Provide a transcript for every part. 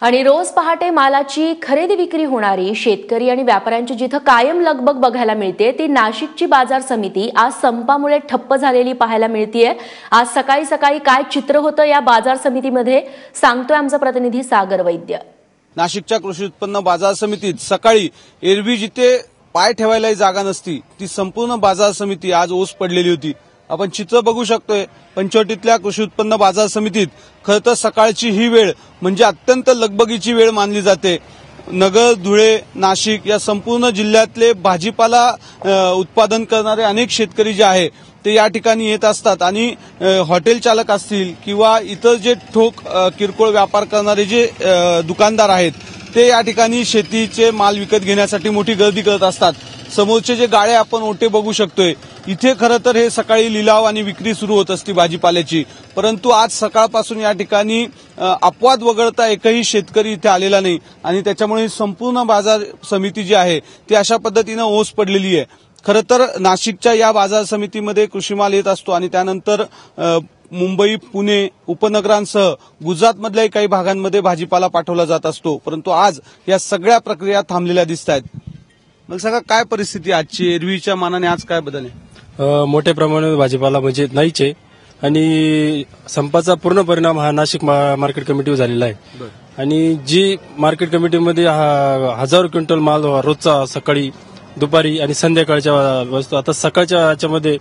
आणि रोज पहाटे मालाची खरेदी विक्री होणारी शेतकरी आणि व्यापाऱ्यांची जिथं कायम लगबग बघायला मिळते ती नाशिकची बाजार समिती आज संपामुळे ठप्प झालेली पाहायला मिळतेय। आज सकाळी सकाळी काय चित्र होतं या बाजार समितीमध्ये सांगतोय आमचा प्रतिनिधी सागर वैद्य। नाशिकच्या कृषी उत्पन्न बाजार समितीत सकाळी एरवी जिथे पाय ठेवायलाही जागा नसती ती संपूर्ण बाजार समिती आज ओस पडलेली होती। आपण चित्र बघू शकतोय पंचवटीतल्या कृषी उत्पन्न बाजार समितीत खरं तर सकाळची ही वेळ म्हणजे अत्यंत लगबगीची वेळ मानली जाते। नगर, धुळे, नाशिक या संपूर्ण जिल्ह्यातले भाजीपाला उत्पादन करणारे अनेक शेतकरी जे आहे ते या ठिकाणी येत असतात आणि हॉटेल चालक असतील किंवा इतर जे ठोक किरकोळ व्यापार करणारे जे दुकानदार आहेत ते या ठिकाणी शेतीचे माल विकत घेण्यासाठी मोठी गर्दी करत असतात। समोरचे जे गाळे आपण ओटे बघू शकतोय इथे खरं तर हे सकाळी लिलाव आणि विक्री सुरू होत असते भाजीपाल्याची, परंतु आज सकाळपासून या ठिकाणी अपवाद वगळता एकही शेतकरी इथे आलेला नाही आणि त्याच्यामुळे संपूर्ण बाजार समिती जी आहे ती अशा पद्धतीनं ओस पडलेली आहे। खरं तर नाशिकच्या या बाजार समितीमध्ये कृषी माल येत असतो आणि त्यानंतर मुंबई, पुणे उपनगरांसह गुजरातमधल्याही काही भागांमध्ये भाजीपाला पाठवला जात असतो, परंतु आज या सगळ्या प्रक्रिया थांबलेल्या दिसत आहेत। मग सगळं काय परिस्थिती आजची एरवीच्या मानाने आज काय बदल आहे? मोठ्या प्रमाणात भाजीपाला म्हणजे नाहीच आहे आणि संपाचा पूर्ण परिणाम हा नाशिक मार्केट कमिटीवर झालेला आहे आणि जी मार्केट कमिटीमध्ये हजारो क्विंटल माल रोजचा सकाळी दुपारी आणि संध्याकाळच्या वस्तू आता सकाळच्या याच्यामध्ये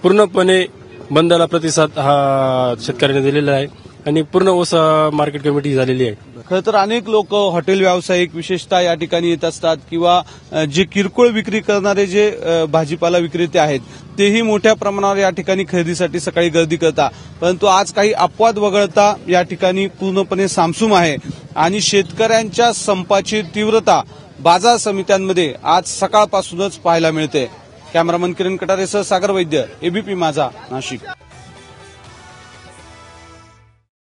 पूर्णपणे बंदला प्रतिसाद हा शेतकऱ्यांनी दिलेला आहे आणि पूर्ण ओस मार्केट कमिटी झालेली आहे। खरं तर अनेक लोक हॉटेल व्यावसायिक विशेषतः या ठिकाणी येत असतात किंवा जे किरकोळ विक्री करणारे जे भाजीपाला विक्रेते आहेत तेही मोठ्या प्रमाणावर या ठिकाणी खरेदीसाठी सकाळी गर्दी करतात, परंतु आज काही अपवाद वगळता या ठिकाणी पूर्णपणे सामसूम आहे आणि शेतकऱ्यांच्या संपाची तीव्रता बाजार समित्यांमध्ये आज सकाळपासूनच पाहायला मिळते। कॅमेरामन किरण कटारेसह सागर वैद्य, एबीपी माझा, नाशिक।